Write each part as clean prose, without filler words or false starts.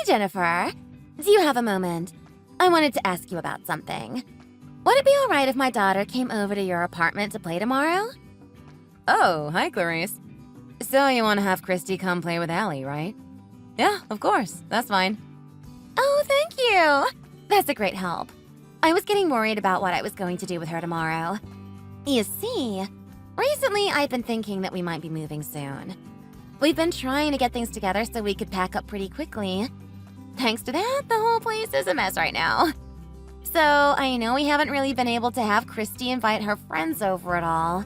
Jennifer. Do you have a moment? I wanted to ask you about something. Would it be all right if my daughter came over to your apartment to play tomorrow? Oh, hi, Clarice. So you want to have Christy come play with Allie, right? Yeah, of course. That's fine. Oh, thank you. That's a great help. I was getting worried about what I was going to do with her tomorrow. You see, recently I've been thinking that we might be moving soon. We've been trying to get things together so we could pack up pretty quickly. Thanks to that, the whole place is a mess right now. So I know we haven't really been able to have Christy invite her friends over at all.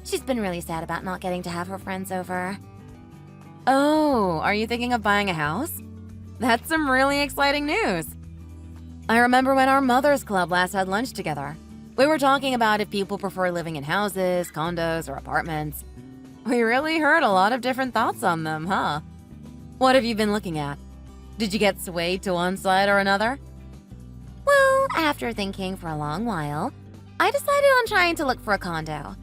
She's been really sad about not getting to have her friends over. Oh, are you thinking of buying a house? That's some really exciting news. I remember when our Mother's Club last had lunch together. We were talking about if people prefer living in houses, condos, or apartments. We really heard a lot of different thoughts on them, huh? What have you been looking at? Did you get swayed to one side or another? Well, after thinking for a long while, I decided on trying to look for a condo.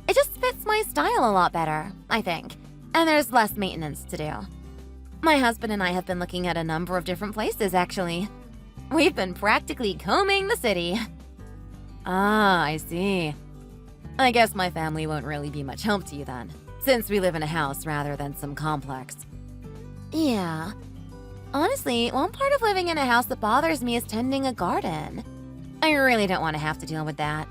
It just fits my style a lot better, I think, and there's less maintenance to do. My husband and I have been looking at a number of different places, actually. We've been practically combing the city. Ah, I see. I guess my family won't really be much help to you then, since we live in a house rather than some complex. Yeah. Honestly, one part of living in a house that bothers me is tending a garden. I really don't want to have to deal with that.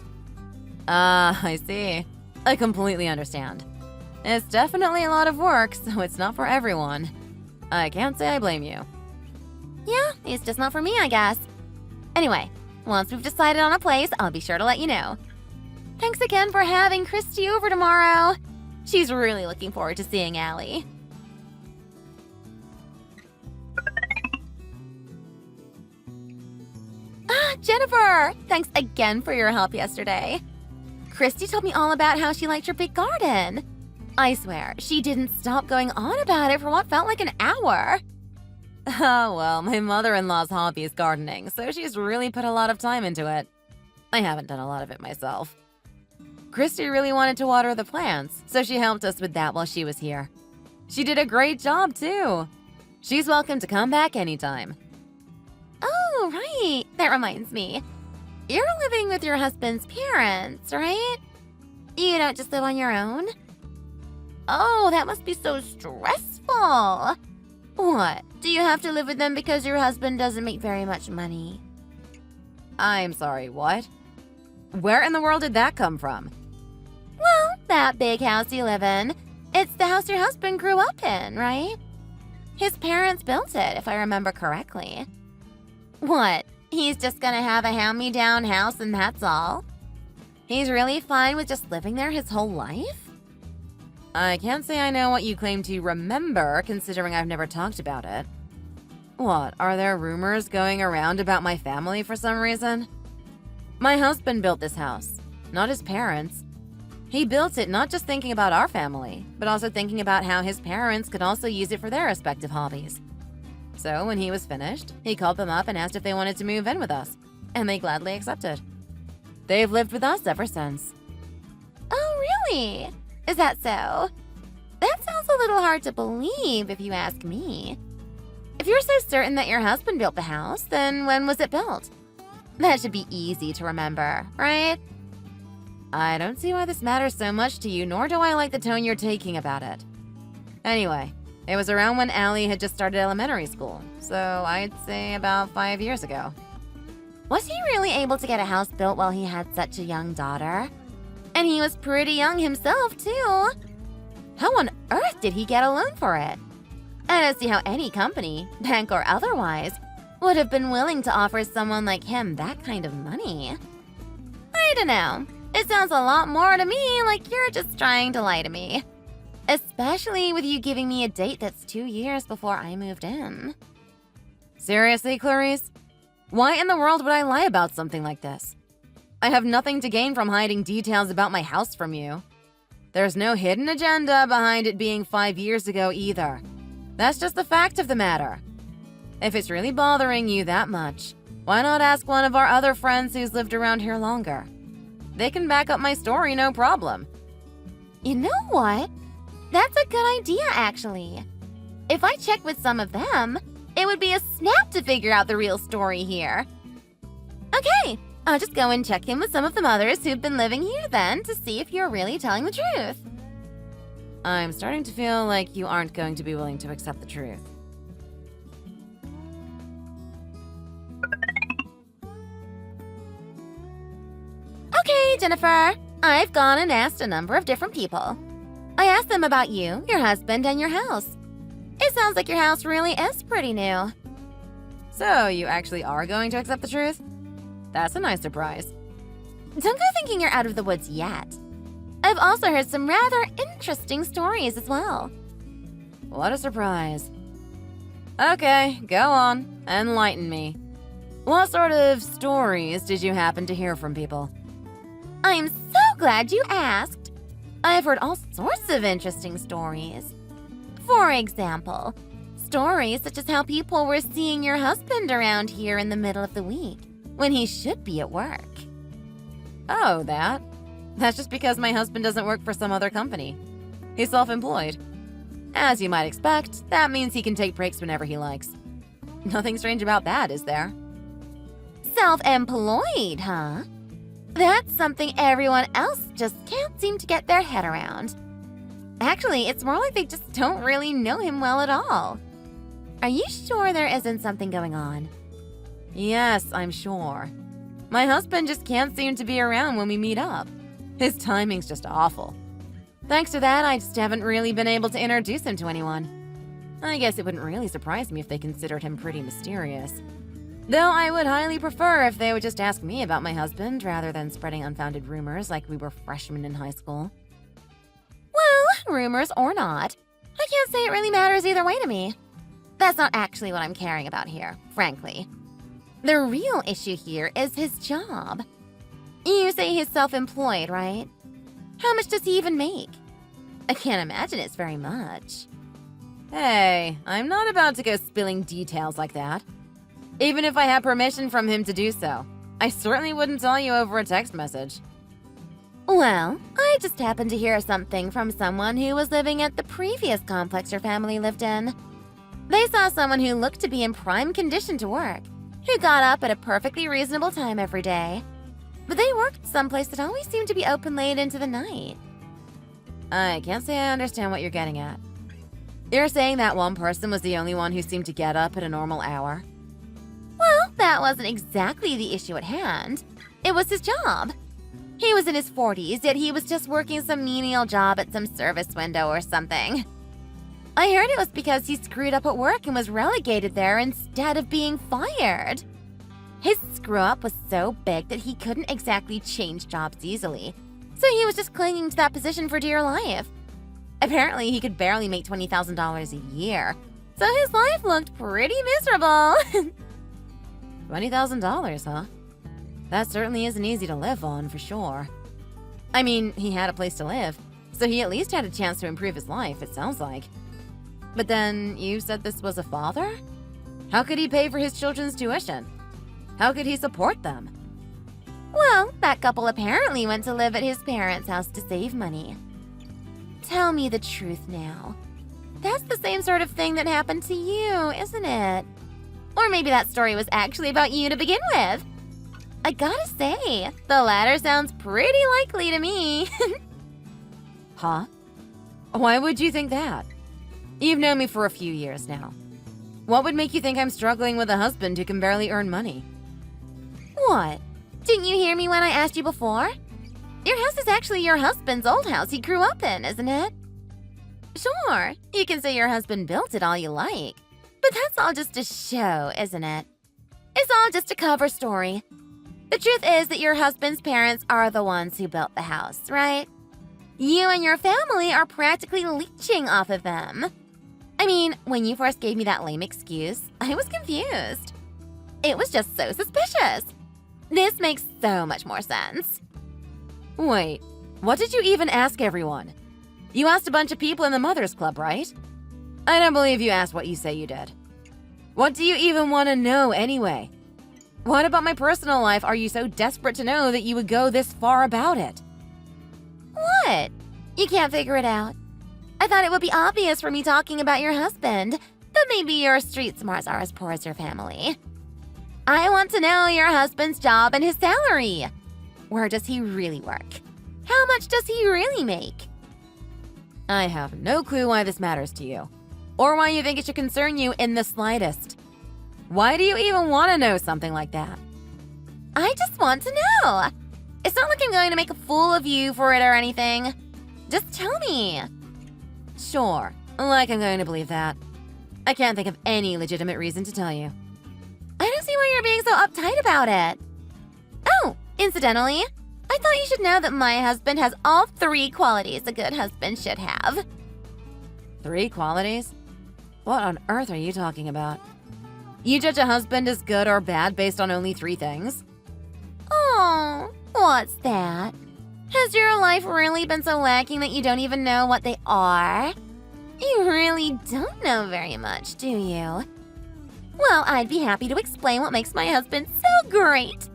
Ah, I see. I completely understand. It's definitely a lot of work, so it's not for everyone. I can't say I blame you. Yeah, it's just not for me, I guess. Anyway, once we've decided on a place, I'll be sure to let you know. Thanks again for having Christy over tomorrow. She's really looking forward to seeing Allie. Ah, Jennifer! Thanks again for your help yesterday. Christy told me all about how she liked your big garden. I swear, she didn't stop going on about it for what felt like an hour. Oh, well, my mother-in-law's hobby is gardening, so she's really put a lot of time into it. I haven't done a lot of it myself. Christy really wanted to water the plants, so she helped us with that while she was here. She did a great job, too. She's welcome to come back anytime. Oh, right. That reminds me. You're living with your husband's parents, right? You don't just live on your own? Oh, that must be so stressful. What? Do you have to live with them because your husband doesn't make very much money? I'm sorry, what? Where in the world did that come from? Well, that big house you live in. It's the house your husband grew up in, right? His parents built it, if I remember correctly. What? He's just gonna have a hand-me-down house and that's all? He's really fine with just living there his whole life? I can't say I know what you claim to remember, considering I've never talked about it. What, are there rumors going around about my family for some reason? My husband built this house, not his parents. He built it not just thinking about our family, but also thinking about how his parents could also use it for their respective hobbies. So when he was finished, he called them up and asked if they wanted to move in with us, and they gladly accepted. They've lived with us ever since. Oh, really? Is that so? That sounds a little hard to believe, if you ask me. If you're so certain that your husband built the house, then when was it built? That should be easy to remember, right? I don't see why this matters so much to you, nor do I like the tone you're taking about it. Anyway, it was around when Allie had just started elementary school, so I'd say about 5 years ago. Was he really able to get a house built while he had such a young daughter? And he was pretty young himself, too. How on earth did he get a loan for it? I don't see how any company, bank or otherwise, would have been willing to offer someone like him that kind of money. I don't know. It sounds a lot more to me like you're just trying to lie to me. Especially with you giving me a date that's 2 years before I moved in. Seriously, Clarice? Why in the world would I lie about something like this? I have nothing to gain from hiding details about my house from you. There's no hidden agenda behind it being 5 years ago either. That's just the fact of the matter. If it's really bothering you that much, why not ask one of our other friends who's lived around here longer? They can back up my story, no problem. You know what? That's a good idea, actually. If I check with some of them, it would be a snap to figure out the real story here. Okay, I'll just go and check in with some of the mothers who've been living here then to see if you're really telling the truth. I'm starting to feel like you aren't going to be willing to accept the truth. Okay, Jennifer, I've gone and asked a number of different people. I asked them about you, your husband, and your house. It sounds like your house really is pretty new. So, you actually are going to accept the truth? That's a nice surprise. Don't go thinking you're out of the woods yet. I've also heard some rather interesting stories as well. What a surprise. Okay, go on. Enlighten me. What sort of stories did you happen to hear from people? I'm so glad you asked. I've heard all sorts of interesting stories. For example, stories such as how people were seeing your husband around here in the middle of the week when he should be at work. Oh, that? That's just because my husband doesn't work for some other company. He's self-employed. As you might expect, that means he can take breaks whenever he likes. Nothing strange about that, is there? Self-employed, huh? That's something everyone else just can't seem to get their head around. Actually, it's more like they just don't really know him well at all. Are you sure there isn't something going on? Yes, I'm sure. My husband just can't seem to be around when we meet up. His timing's just awful. Thanks to that, I just haven't really been able to introduce him to anyone. I guess it wouldn't really surprise me if they considered him pretty mysterious. Though I would highly prefer if they would just ask me about my husband rather than spreading unfounded rumors like we were freshmen in high school. Well, rumors or not, I can't say it really matters either way to me. That's not actually what I'm caring about here, frankly. The real issue here is his job. You say he's self-employed, right? How much does he even make? I can't imagine it's very much. Hey, I'm not about to go spilling details like that. Even if I had permission from him to do so, I certainly wouldn't tell you over a text message. Well, I just happened to hear something from someone who was living at the previous complex your family lived in. They saw someone who looked to be in prime condition to work, who got up at a perfectly reasonable time every day. But they worked someplace that always seemed to be open late into the night. I can't say I understand what you're getting at. You're saying that one person was the only one who seemed to get up at a normal hour? Well, that wasn't exactly the issue at hand. It was his job. He was in his 40s, yet he was just working some menial job at some service window or something. I heard it was because he screwed up at work and was relegated there instead of being fired. His screw-up was so big that he couldn't exactly change jobs easily, so he was just clinging to that position for dear life. Apparently, he could barely make $20,000 a year, so his life looked pretty miserable. $20,000, huh? That certainly isn't easy to live on, for sure. I mean, he had a place to live, so he at least had a chance to improve his life, it sounds like. But then, you said this was a father? How could he pay for his children's tuition? How could he support them? Well, that couple apparently went to live at his parents' house to save money. Tell me the truth now. That's the same sort of thing that happened to you, isn't it? Or maybe that story was actually about you to begin with. I gotta say, the latter sounds pretty likely to me. Huh? Why would you think that? You've known me for a few years now. What would make you think I'm struggling with a husband who can barely earn money? What? Didn't you hear me when I asked you before? Your house is actually your husband's old house he grew up in, isn't it? Sure, you can say your husband built it all you like, but that's all just a show, isn't it? It's all just a cover story. The truth is that your husband's parents are the ones who built the house, right? You and your family are practically leeching off of them. I mean, when you first gave me that lame excuse, I was confused. It was just so suspicious. This makes so much more sense. Wait, what did you even ask everyone? You asked a bunch of people in the Mothers Club, right? I don't believe you asked what you say you did. What do you even want to know anyway? What about my personal life are you so desperate to know that you would go this far about it? What? You can't figure it out? I thought it would be obvious for me talking about your husband, that but maybe your street smarts are as poor as your family. I want to know your husband's job and his salary. Where does he really work? How much does he really make? I have no clue why this matters to you, or why you think it should concern you in the slightest. Why do you even want to know something like that? I just want to know. It's not like I'm going to make a fool of you for it or anything. Just tell me. Sure, like I'm going to believe that. I can't think of any legitimate reason to tell you. I don't see why you're being so uptight about it. Oh, incidentally, I thought you should know that my husband has all 3 qualities a good husband should have. 3 qualities? What on earth are you talking about? You judge a husband as good or bad based on only 3 things? Oh, what's that? Has your life really been so lacking that you don't even know what they are? You really don't know very much, do you? Well, I'd be happy to explain what makes my husband so great.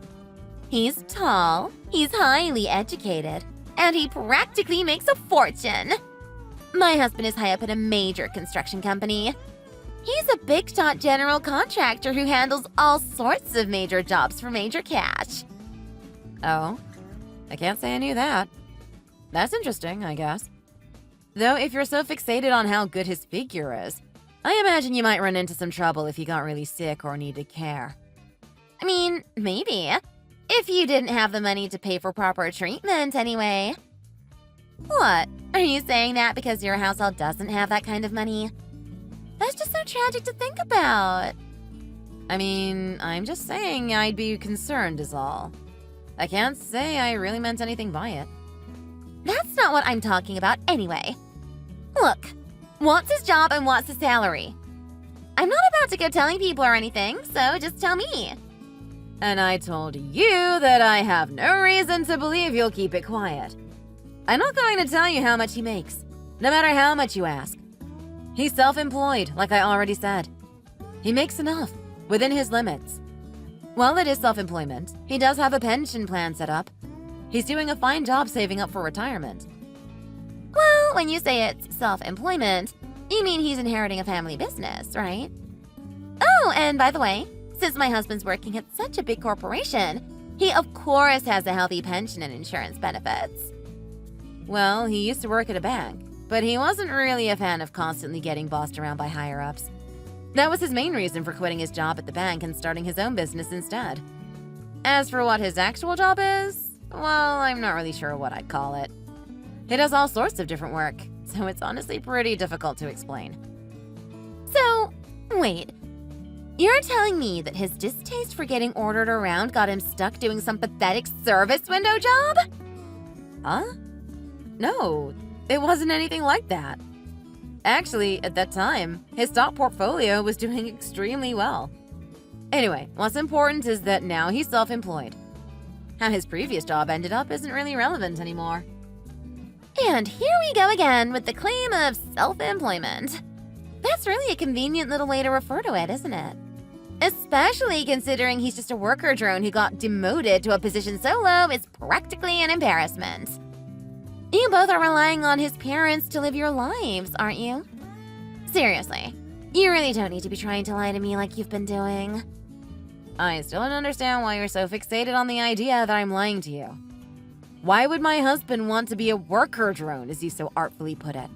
He's tall, he's highly educated, and he practically makes a fortune. My husband is high up in a major construction company. He's a big-shot general contractor who handles all sorts of major jobs for major cash. Oh, I can't say I knew that. That's interesting, I guess. Though if you're so fixated on how good his figure is, I imagine you might run into some trouble if you got really sick or needed care. I mean, maybe. If you didn't have the money to pay for proper treatment anyway. What? Are you saying that because your household doesn't have that kind of money? That's just so tragic to think about. I mean, I'm just saying I'd be concerned is all. I can't say I really meant anything by it. That's not what I'm talking about anyway. Look, what's his job and what's his salary? I'm not about to go telling people or anything, so just tell me. And I told you that I have no reason to believe you'll keep it quiet. I'm not going to tell you how much he makes, no matter how much you ask. He's self-employed, like I already said. He makes enough, within his limits. While it is self-employment, he does have a pension plan set up. He's doing a fine job saving up for retirement. Well, when you say it's self-employment, you mean he's inheriting a family business, right? Oh, and by the way, since my husband's working at such a big corporation, he of course has a healthy pension and insurance benefits. Well, he used to work at a bank, but he wasn't really a fan of constantly getting bossed around by higher-ups. That was his main reason for quitting his job at the bank and starting his own business instead. As for what his actual job is, well, I'm not really sure what I'd call it. He does all sorts of different work, so it's honestly pretty difficult to explain. So, wait. You're telling me that his distaste for getting ordered around got him stuck doing some pathetic service window job? Huh? No, it wasn't anything like that. Actually, at that time, his stock portfolio was doing extremely well. Anyway, what's important is that now he's self-employed. How his previous job ended up isn't really relevant anymore. And here we go again with the claim of self-employment. That's really a convenient little way to refer to it, isn't it? Especially considering he's just a worker drone who got demoted to a position so low it's practically an embarrassment. You both are relying on his parents to live your lives, aren't you? Seriously, you really don't need to be trying to lie to me like you've been doing. I still don't understand why you're so fixated on the idea that I'm lying to you. Why would my husband want to be a worker drone, as you so artfully put it?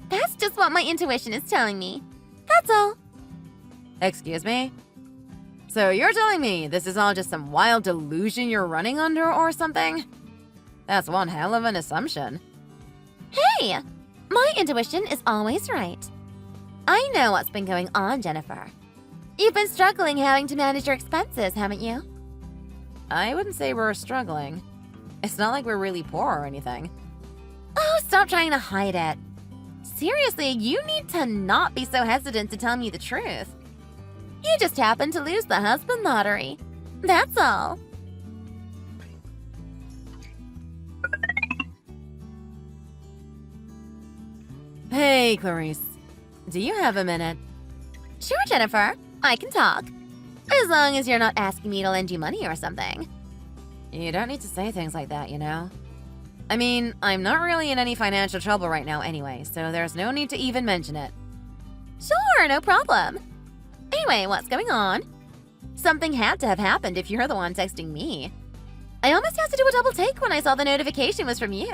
That's just what my intuition is telling me. That's all. Excuse me? So you're telling me this is all just some wild delusion you're running under or something? That's one hell of an assumption. Hey! My intuition is always right. I know what's been going on, Jennifer. You've been struggling having to manage your expenses, haven't you? I wouldn't say we're struggling. It's not like we're really poor or anything. Oh, stop trying to hide it. Seriously, you need to not be so hesitant to tell me the truth. You just happened to lose the husband lottery. That's all. Hey, Clarice. Do you have a minute? Sure, Jennifer. I can talk. As long as you're not asking me to lend you money or something. You don't need to say things like that, you know? I mean, I'm not really in any financial trouble right now anyway, so there's no need to even mention it. Sure, no problem. Anyway, what's going on? Something had to have happened if you're the one texting me. I almost had to do a double take when I saw the notification was from you.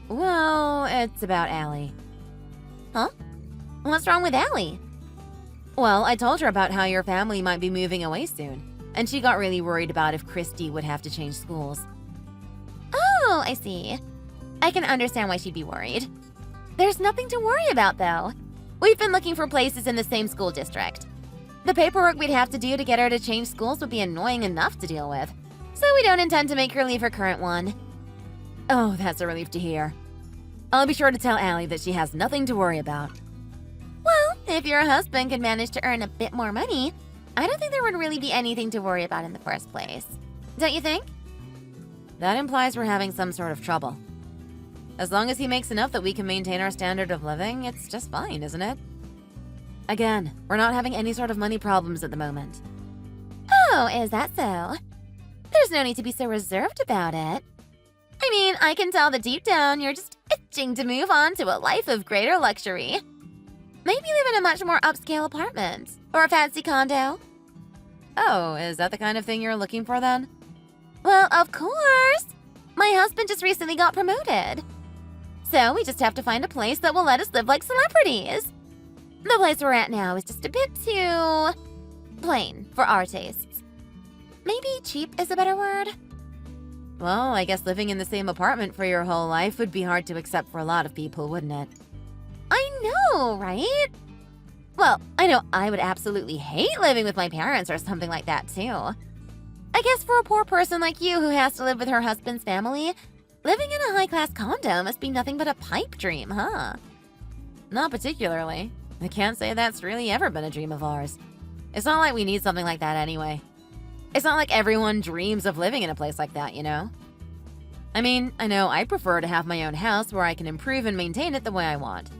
Well, it's about Allie. Huh? What's wrong with Allie? Well, I told her about how your family might be moving away soon, and she got really worried about if Christy would have to change schools. Oh, I see. I can understand why she'd be worried. There's nothing to worry about, though. We've been looking for places in the same school district. The paperwork we'd have to do to get her to change schools would be annoying enough to deal with, so we don't intend to make her leave her current one. Oh, that's a relief to hear. I'll be sure to tell Allie that she has nothing to worry about. Well, if your husband could manage to earn a bit more money, I don't think there would really be anything to worry about in the first place. Don't you think? That implies we're having some sort of trouble. As long as he makes enough that we can maintain our standard of living, it's just fine, isn't it? Again, we're not having any sort of money problems at the moment. Oh, is that so? There's no need to be so reserved about it. I mean, I can tell that deep down you're just itching to move on to a life of greater luxury. Maybe live in a much more upscale apartment or a fancy condo. Oh, is that the kind of thing you're looking for then? Well, of course. My husband just recently got promoted. So we just have to find a place that will let us live like celebrities. The place we're at now is just a bit too plain for our tastes. Maybe cheap is a better word. Well, I guess living in the same apartment for your whole life would be hard to accept for a lot of people, wouldn't it? I know, right? Well, I know I would absolutely hate living with my parents or something like that, too. I guess for a poor person like you who has to live with her husband's family, living in a high-class condo must be nothing but a pipe dream, huh? Not particularly. I can't say that's really ever been a dream of ours. It's not like we need something like that anyway. It's not like everyone dreams of living in a place like that, you know? I mean, I know I prefer to have my own house where I can improve and maintain it the way I want.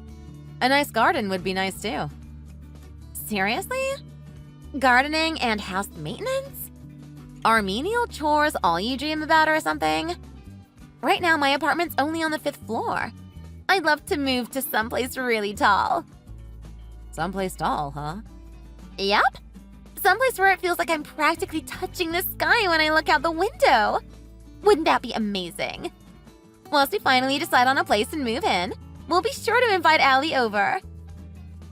A nice garden would be nice too. Seriously? Gardening and house maintenance? Are menial chores all you dream about or something? Right now, my apartment's only on the 5th floor. I'd love to move to someplace really tall. Someplace tall, huh? Yep. Someplace where it feels like I'm practically touching the sky when I look out the window. Wouldn't that be amazing? Once we finally decide on a place and move in, we'll be sure to invite Allie over.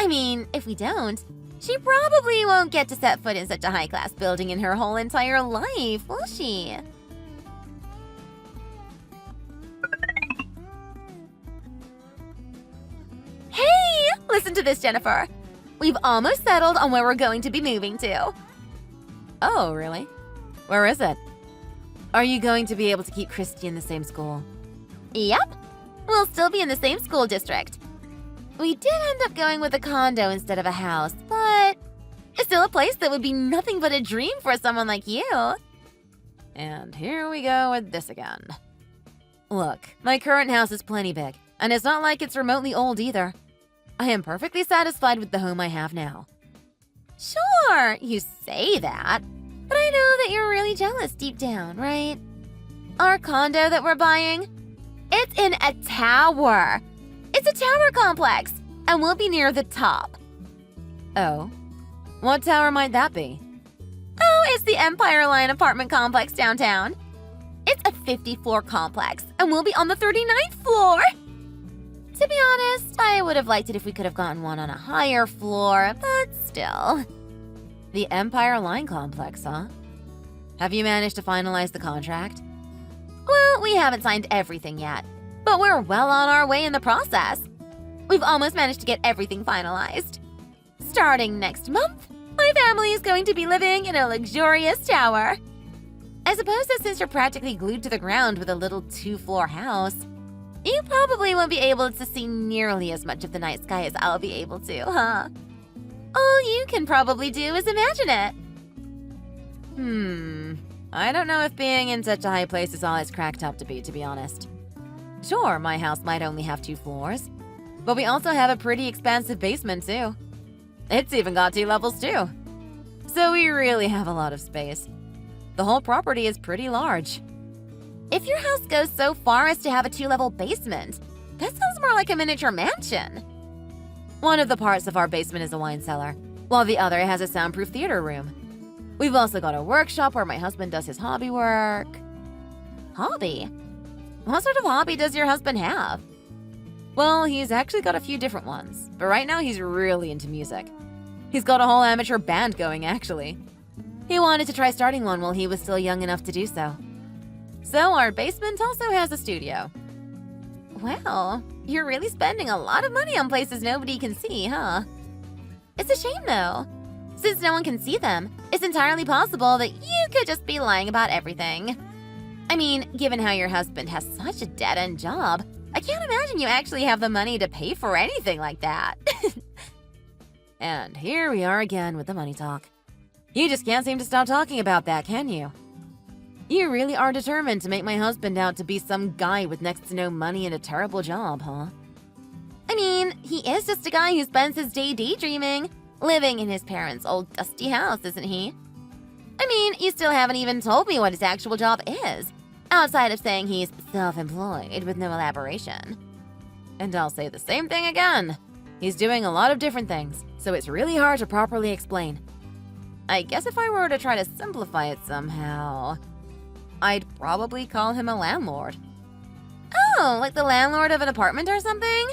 I mean, if we don't, she probably won't get to set foot in such a high-class building in her whole entire life, will she? Hey! Listen to this, Jennifer. We've almost settled on where we're going to be moving to. Oh, really? Where is it? Are you going to be able to keep Christy in the same school? Yep. We'll still be in the same school district. We did end up going with a condo instead of a house, but it's still a place that would be nothing but a dream for someone like you. And here we go with this again. Look, my current house is plenty big, and it's not like it's remotely old either. I am perfectly satisfied with the home I have now. Sure, you say that, but I know that you're really jealous deep down, right? Our condo that we're buying, it's in a tower. It's a tower complex, and we'll be near the top. Oh? What tower might that be? Oh, it's the Empire Line apartment complex downtown. It's a 50-floor complex, and we'll be on the 39th floor. To be honest, I would have liked it if we could have gotten one on a higher floor, but still. The Empire Line complex, huh? Have you managed to finalize the contract? Well, we haven't signed everything yet, but we're well on our way in the process. We've almost managed to get everything finalized. Starting next month, my family is going to be living in a luxurious tower. I suppose that since you're practically glued to the ground with a little 2-floor house, you probably won't be able to see nearly as much of the night sky as I'll be able to, huh? All you can probably do is imagine it. I don't know if being in such a high place is all it's cracked up to be honest. Sure, my house might only have 2 floors, but we also have a pretty expansive basement too. It's even got 2 levels too. So we really have a lot of space. The whole property is pretty large. If your house goes so far as to have a 2-level basement, that sounds more like a miniature mansion. One of the parts of our basement is a wine cellar, while the other has a soundproof theater room. We've also got a workshop where my husband does his hobby work. Hobby? What sort of hobby does your husband have? Well, he's actually got a few different ones, but right now he's really into music. He's got a whole amateur band going, actually. He wanted to try starting one while he was still young enough to do so. So our basement also has a studio. Well, you're really spending a lot of money on places nobody can see, huh? It's a shame, though. Since no one can see them, it's entirely possible that you could just be lying about everything. I mean, given how your husband has such a dead-end job, I can't imagine you actually have the money to pay for anything like that. And here we are again with the money talk. You just can't seem to stop talking about that, can you? You really are determined to make my husband out to be some guy with next to no money and a terrible job, huh? I mean, he is just a guy who spends his day daydreaming, living in his parents' old dusty house, isn't he? I mean, you still haven't even told me what his actual job is, outside of saying he's self-employed with no elaboration. And I'll say the same thing again. He's doing a lot of different things, so it's really hard to properly explain. I guess if I were to try to simplify it somehow, I'd probably call him a landlord. Oh, like the landlord of an apartment or something?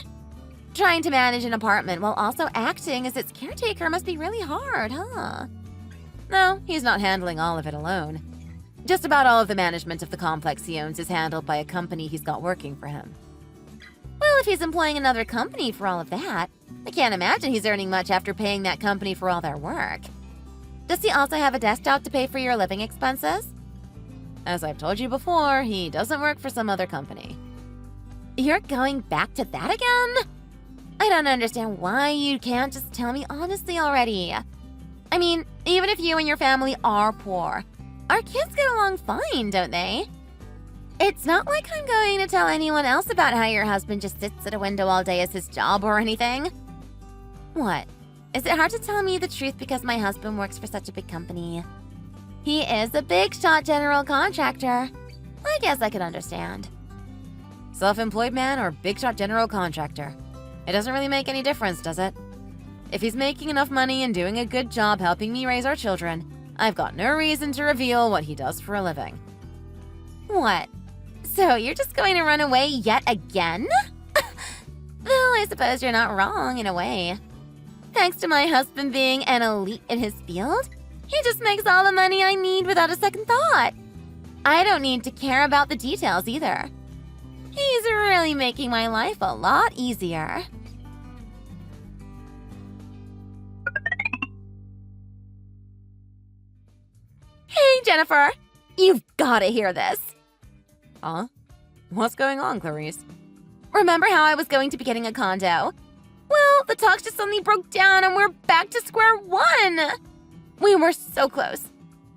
Trying to manage an apartment while also acting as its caretaker must be really hard, huh? No, he's not handling all of it alone. Just about all of the management of the complex he owns is handled by a company he's got working for him. Well, if he's employing another company for all of that, I can't imagine he's earning much after paying that company for all their work. Does he also have a desk job to pay for your living expenses? As I've told you before, he doesn't work for some other company. You're going back to that again? I don't understand why you can't just tell me honestly already. I mean, even if you and your family are poor, our kids get along fine, don't they? It's not like I'm going to tell anyone else about how your husband just sits at a window all day as his job or anything. What? Is it hard to tell me the truth because my husband works for such a big company? He is a big-shot general contractor. I guess I could understand. Self-employed man or big-shot general contractor? It doesn't really make any difference, does it? If he's making enough money and doing a good job helping me raise our children, I've got no reason to reveal what he does for a living. What? So you're just going to run away yet again? Well, I suppose you're not wrong in a way. Thanks to my husband being an elite in his field, he just makes all the money I need without a second thought. I don't need to care about the details either. He's really making my life a lot easier. Hey, Jennifer! You've gotta hear this. Huh? What's going on, Clarice? Remember how I was going to be getting a condo? Well, the talks just suddenly broke down and we're back to square one. We were so close.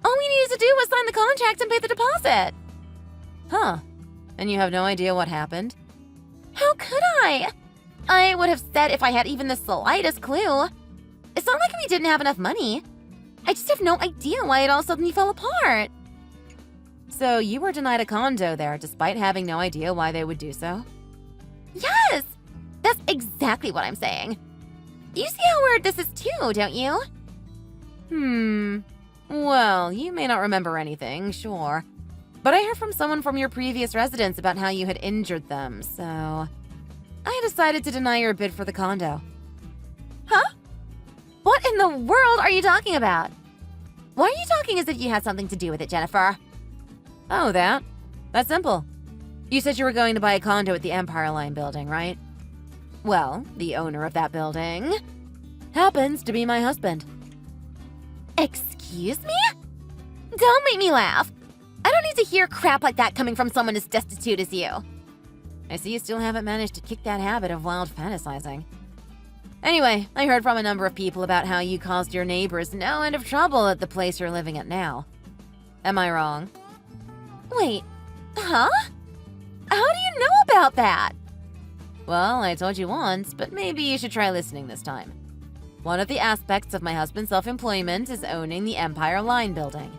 All we needed to do was sign the contract and pay the deposit. Huh. And you have no idea what happened? How could I? I would have said if I had even the slightest clue. It's not like we didn't have enough money. I just have no idea why it all suddenly fell apart. So you were denied a condo there despite having no idea why they would do so? Yes! That's exactly what I'm saying. You see how weird this is too, don't you? Well, you may not remember anything, sure. But I heard from someone from your previous residence about how you had injured them, so I decided to deny your bid for the condo. Huh? What in the world are you talking about? Why are you talking as if you had something to do with it, Jennifer? Oh, that? That's simple. You said you were going to buy a condo at the Empire Line building, right? Well, the owner of that building happens to be my husband. Excuse me? Don't make me laugh. I don't need to hear crap like that coming from someone as destitute as you. I see you still haven't managed to kick that habit of wild fantasizing. Anyway, I heard from a number of people about how you caused your neighbors no end of trouble at the place you're living at now. Am I wrong? Wait, huh? How do you know about that? Well, I told you once, but maybe you should try listening this time. One of the aspects of my husband's self-employment is owning the Empire Line building.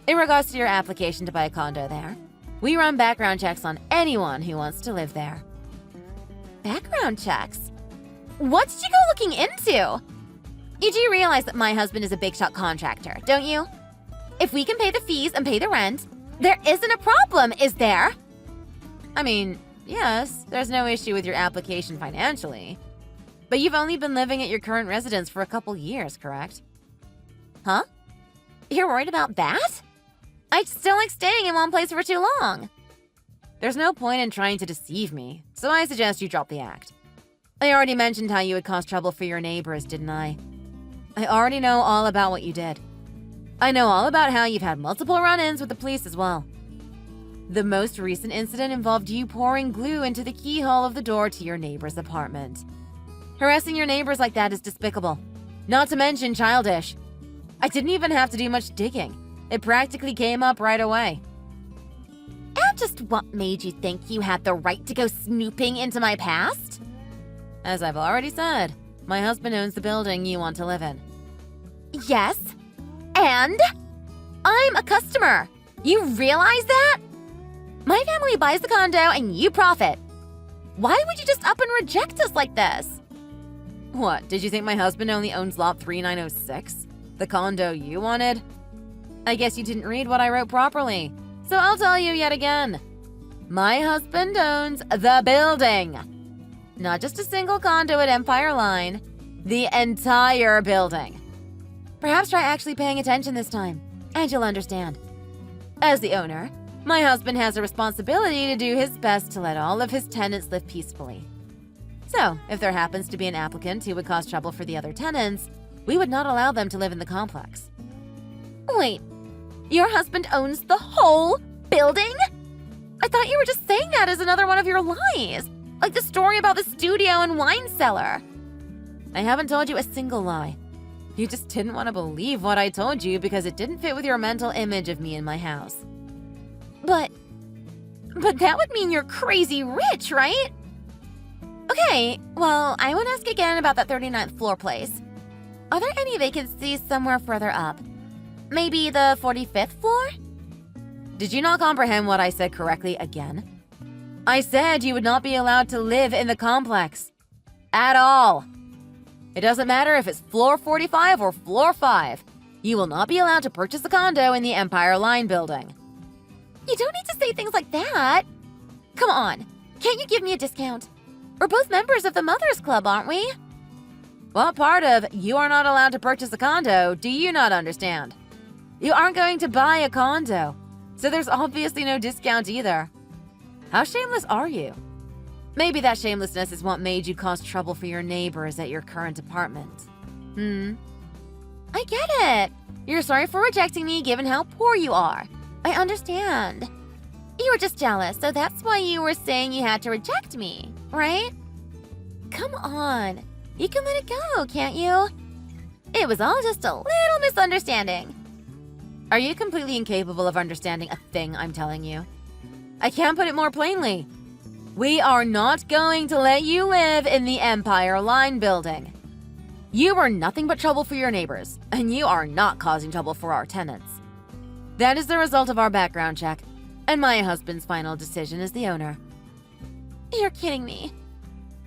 In regards to your application to buy a condo there, we run background checks on anyone who wants to live there. Background checks? What did you go looking into? You do realize that my husband is a big-shot contractor, don't you? If we can pay the fees and pay the rent, there isn't a problem, is there? I mean, yes, there's no issue with your application financially. But you've only been living at your current residence for a couple years, correct? Huh? You're worried about that? I just don't like staying in one place for too long. There's no point in trying to deceive me, so I suggest you drop the act. I already mentioned how you would cause trouble for your neighbors, didn't I? I already know all about what you did. I know all about how you've had multiple run-ins with the police as well. The most recent incident involved you pouring glue into the keyhole of the door to your neighbor's apartment. Harassing your neighbors like that is despicable, not to mention childish. I didn't even have to do much digging. It practically came up right away. And just what made you think you had the right to go snooping into my past? As I've already said, my husband owns the building you want to live in. Yes, and I'm a customer. You realize that? My family buys the condo and you profit. Why would you just up and reject us like this? What, did you think my husband only owns lot 3906? The condo you wanted? I guess you didn't read what I wrote properly, so I'll tell you yet again. My husband owns the building. Not just a single condo at Empire Line, the entire building. Perhaps try actually paying attention this time, and you'll understand. As the owner, my husband has a responsibility to do his best to let all of his tenants live peacefully. So, if there happens to be an applicant who would cause trouble for the other tenants, we would not allow them to live in the complex. Wait, your husband owns the whole building? I thought you were just saying that as another one of your lies, like the story about the studio and wine cellar. I haven't told you a single lie. You just didn't want to believe what I told you because it didn't fit with your mental image of me in my house. But that would mean you're crazy rich, right? Okay, well, I won't ask again about that 39th floor place. Are there any vacancies somewhere further up? Maybe the 45th floor? Did you not comprehend what I said correctly again? I said you would not be allowed to live in the complex. At all. It doesn't matter if it's floor 45 or floor 5. You will not be allowed to purchase a condo in the Empire Line building. You don't need to say things like that. Come on, can't you give me a discount? We're both members of the Mothers Club, aren't we? What part of "you are not allowed to purchase a condo" do you not understand? You aren't going to buy a condo, so there's obviously no discount either. How shameless are you? Maybe that shamelessness is what made you cause trouble for your neighbors at your current apartment. I get it. You're sorry for rejecting me given how poor you are. I understand. You were just jealous, so that's why you were saying you had to reject me, right? Come on. You can let it go, can't you? It was all just a little misunderstanding. Are you completely incapable of understanding a thing I'm telling you? I can't put it more plainly. We are not going to let you live in the Empire Line building. You are nothing but trouble for your neighbors, and you are not causing trouble for our tenants. That is the result of our background check, and my husband's final decision as the owner. You're kidding me.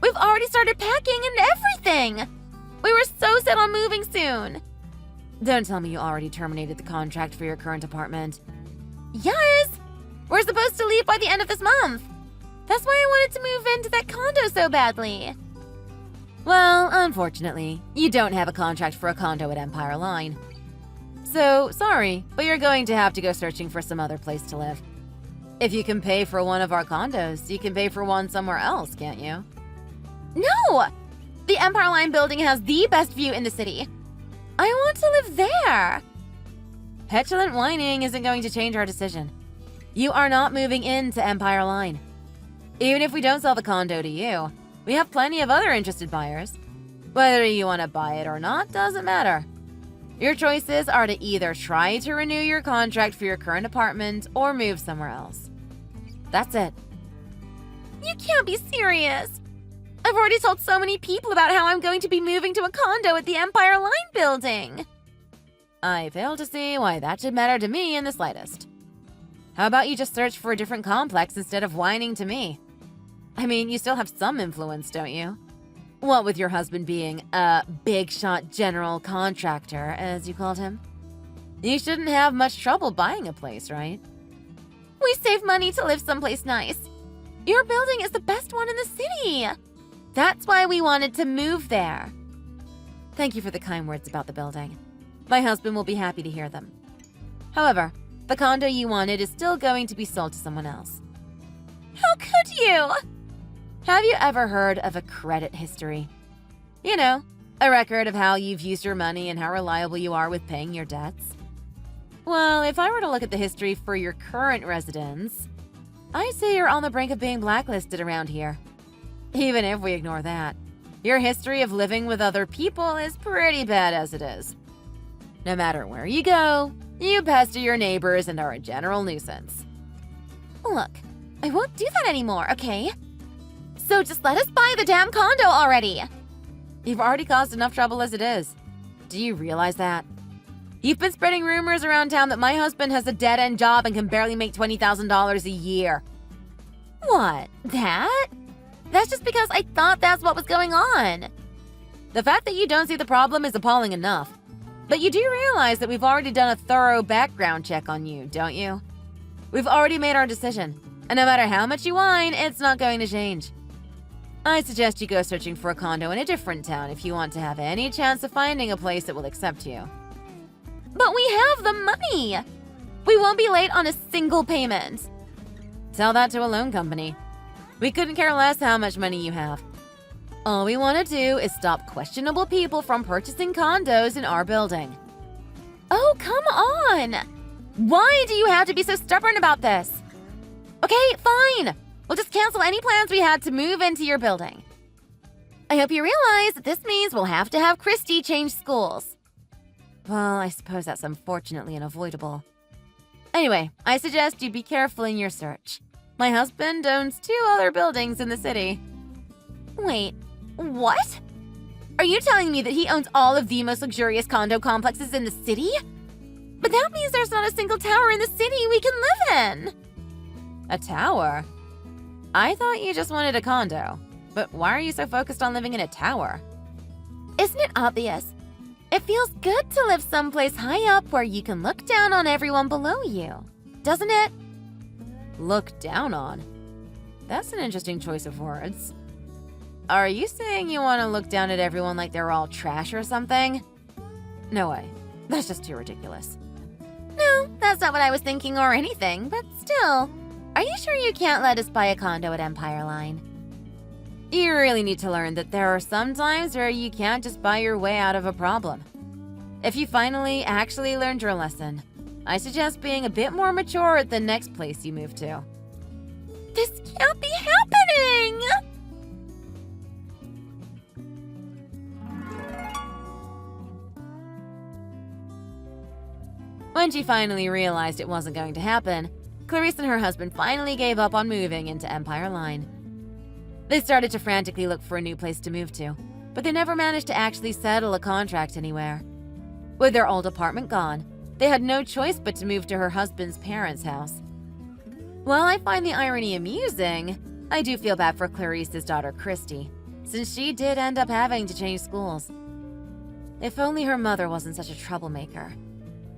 We've already started packing and everything. We were so set on moving soon. Don't tell me you already terminated the contract for your current apartment. Yes! We're supposed to leave by the end of this month. That's why I wanted to move into that condo so badly. Well, unfortunately, you don't have a contract for a condo at Empire Line. So, sorry, but you're going to have to go searching for some other place to live. If you can pay for one of our condos, you can pay for one somewhere else, can't you? No! The Empire Line building has the best view in the city. I want to live there. Petulant whining isn't going to change our decision. You are not moving into Empire Line. Even if we don't sell the condo to you, we have plenty of other interested buyers. Whether you want to buy it or not doesn't matter. Your choices are to either try to renew your contract for your current apartment or move somewhere else. That's it. You can't be serious. I've already told so many people about how I'm going to be moving to a condo at the Empire Line building. I fail to see why that should matter to me in the slightest. How about you just search for a different complex instead of whining to me? I mean, you still have some influence, don't you? What with your husband being a big shot general contractor, as you called him? You shouldn't have much trouble buying a place, right? We save money to live someplace nice. Your building is the best one in the city. That's why we wanted to move there. Thank you for the kind words about the building. My husband will be happy to hear them. However, the condo you wanted is still going to be sold to someone else. How could you? Have you ever heard of a credit history? You know, a record of how you've used your money and how reliable you are with paying your debts. Well, if I were to look at the history for your current residence, I'd say you're on the brink of being blacklisted around here. Even if we ignore that, your history of living with other people is pretty bad as it is. No matter where you go, you pester your neighbors and are a general nuisance. Look, I won't do that anymore, okay? So just let us buy the damn condo already. You've already caused enough trouble as it is. Do you realize that? You've been spreading rumors around town that my husband has a dead-end job and can barely make $20,000 a year. What? That? That's just because I thought that's what was going on. The fact that you don't see the problem is appalling enough. But you do realize that we've already done a thorough background check on you, don't you? We've already made our decision, and no matter how much you whine, it's not going to change. I suggest you go searching for a condo in a different town if you want to have any chance of finding a place that will accept you. But we have the money! We won't be late on a single payment. Tell that to a loan company. We couldn't care less how much money you have. All we want to do is stop questionable people from purchasing condos in our building. Oh, come on! Why do you have to be so stubborn about this? Okay, fine. We'll just cancel any plans we had to move into your building. I hope you realize that this means we'll have to have Christy change schools. Well, I suppose that's unfortunately unavoidable. Anyway, I suggest you be careful in your search. My husband owns 2 other buildings in the city. Wait, what? Are you telling me that he owns all of the most luxurious condo complexes in the city? But that means there's not a single tower in the city we can live in. A tower? I thought you just wanted a condo. But why are you so focused on living in a tower? Isn't it obvious? It feels good to live someplace high up where you can look down on everyone below you, doesn't it? Look down on? That's an interesting choice of words. Are you saying you want to look down at everyone like they're all trash or something? No way. That's just too ridiculous. No, that's not what I was thinking or anything, but still. Are you sure you can't let us buy a condo at Empire Line? You really need to learn that there are some times where you can't just buy your way out of a problem. If you finally actually learned your lesson, I suggest being a bit more mature at the next place you move to. This can't be happening! When she finally realized it wasn't going to happen, Clarice and her husband finally gave up on moving into Empire Line. They started to frantically look for a new place to move to, but they never managed to actually settle a contract anywhere. With their old apartment gone, they had no choice but to move to her husband's parents' house. While I find the irony amusing, I do feel bad for Clarice's daughter Christy, since she did end up having to change schools. If only her mother wasn't such a troublemaker.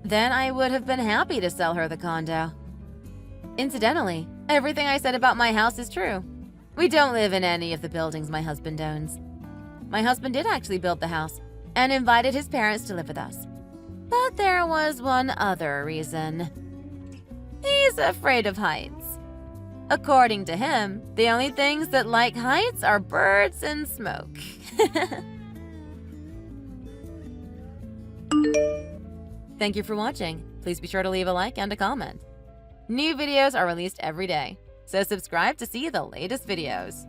Then I would have been happy to sell her the condo. Incidentally, everything I said about my house is true. We don't live in any of the buildings my husband owns. My husband did actually build the house and invited his parents to live with us. But there was one other reason. He's afraid of heights. According to him, the only things that like heights are birds and smoke. Thank you for watching. Please be sure to leave a like and a comment. New videos are released every day, so subscribe to see the latest videos.